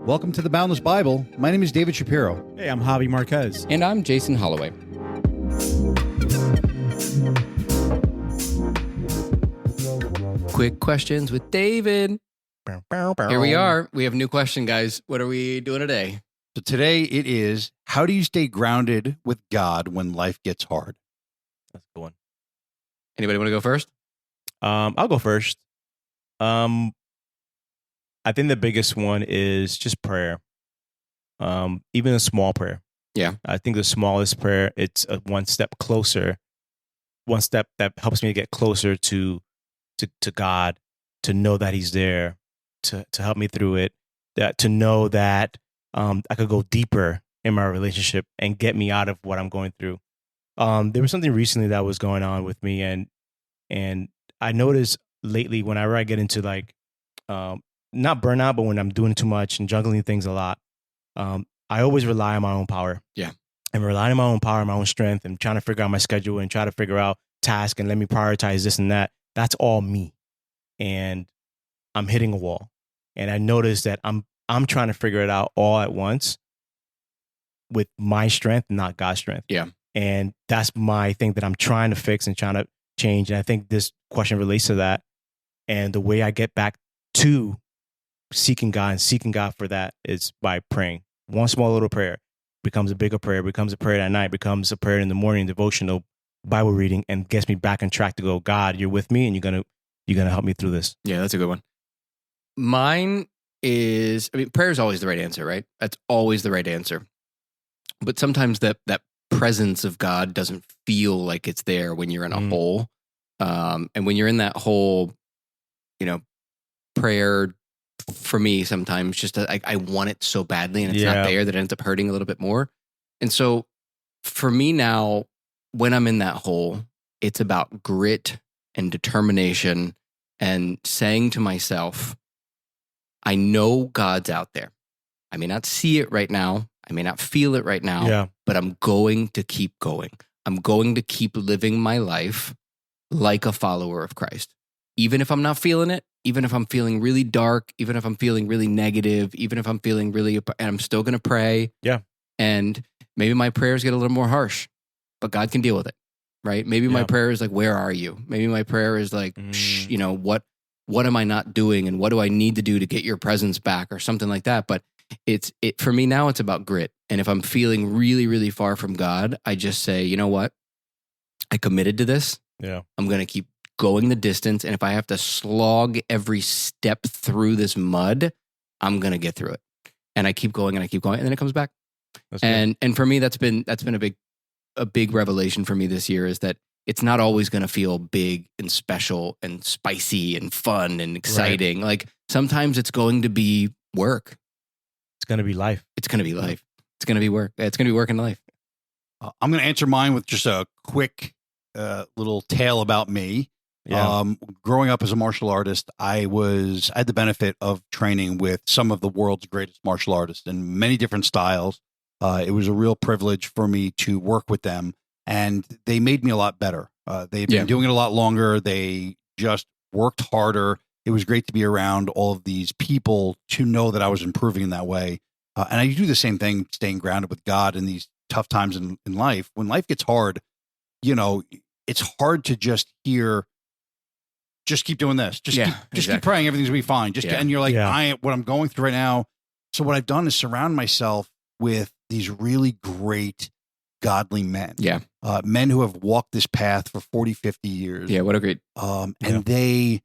Welcome to the Boundless Bible. My name is David Shapiro. Hey, I'm Javi Marquez. And I'm Jason Holloway. Quick questions with David. Here we are. We have a new question, guys. What are we doing today? So today it is, how do you stay grounded with God when life gets hard? That's a good one. Anybody want to go first? I'll go first. I think the biggest one is just prayer. Even a small prayer. Yeah. I think the smallest prayer, it's one step closer. One step that helps me get closer to God, to know that He's there, to help me through it, to know that I could go deeper in my relationship and get me out of what I'm going through. There was something recently that was going on with me, and I noticed lately whenever I get into not burnout, but when I'm doing too much and juggling things a lot, I always rely on my own power. Yeah. And relying on my own power, my own strength, and trying to figure out my schedule and try to figure out tasks and let me prioritize this and that. That's all me. And I'm hitting a wall. And I noticed that I'm trying to figure it out all at once with my strength, not God's strength. Yeah. And that's my thing that I'm trying to fix and trying to change. And I think this question relates to that. And the way I get back to seeking God and seeking God for that is by praying. One small little prayer becomes a bigger prayer, becomes a prayer at night, becomes a prayer in the morning, devotional, Bible reading, and gets me back on track to go, God, you're with me and you're gonna help me through this. Yeah, that's a good one. Mine is, prayer is always the right answer, right? That's always the right answer. But sometimes that presence of God doesn't feel like it's there when you're in a hole. And when you're in that hole, prayer for me sometimes just I want it so badly and it's not there that it ends up hurting a little bit more. And so for me now, when I'm in that hole, it's about grit and determination and saying to myself, I know God's out there. I may not see it right now. I may not feel it right now, but I'm going to keep going. I'm going to keep living my life like a follower of Christ. Even if I'm not feeling it, even if I'm feeling really dark, even if I'm feeling really negative, even if I'm feeling and I'm still going to pray. Yeah. And maybe my prayers get a little more harsh, but God can deal with it, right? Maybe my prayer is like, where are you? Maybe my prayer is like, what am I not doing? And what do I need to do to get your presence back or something like that? But for me now, it's about grit. And if I'm feeling really, really far from God, I just say, you know what? I committed to this. Yeah. I'm going to keep going the distance. And if I have to slog every step through this mud, I'm going to get through it. And I keep going and I keep going. And then it comes back. And for me, that's been a big revelation for me this year, is that it's not always going to feel big and special and spicy and fun and exciting. Right. Like sometimes it's going to be work. It's going to be life. It's going to be life. It's going to be work. It's going to be work in life. I'm going to answer mine with just a quick little tale about me. Yeah. Growing up as a martial artist, I had the benefit of training with some of the world's greatest martial artists in many different styles. It was a real privilege for me to work with them, and they made me a lot better. They've been doing it a lot longer. They just worked harder. It was great to be around all of these people to know that I was improving in that way. And I do the same thing, staying grounded with God in these tough times in life. When life gets hard, it's hard to just hear, just keep doing this. Just keep praying. Everything's going to be fine. And you're like, what I'm going through right now. So what I've done is surround myself with these really great godly men. Yeah. Men who have walked this path for 40, 50 years. Yeah. What a great, and they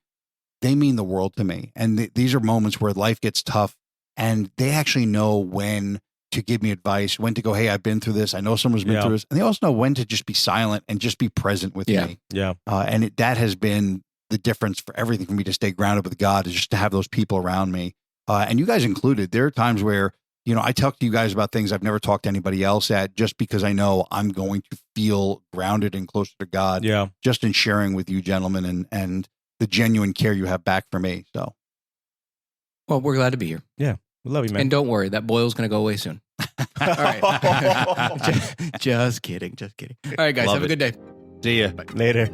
mean the world to me. And these are moments where life gets tough and they actually know when to give me advice, when to go, hey, I've been through this. I know someone's been through this. And they also know when to just be silent and just be present with me. Yeah. And that has been the difference for everything for me to stay grounded with God, is just to have those people around me. And you guys included. There are times where, I talk to you guys about things I've never talked to anybody else at, just because I know I'm going to feel grounded and closer to God. Yeah. Just in sharing with you gentlemen and the genuine care you have back for me. So. Well, we're glad to be here. Yeah. We love you, man. And don't worry, that boil's going to go away soon. All right. just kidding. All right, guys. Have a good day. See ya. Bye. Later.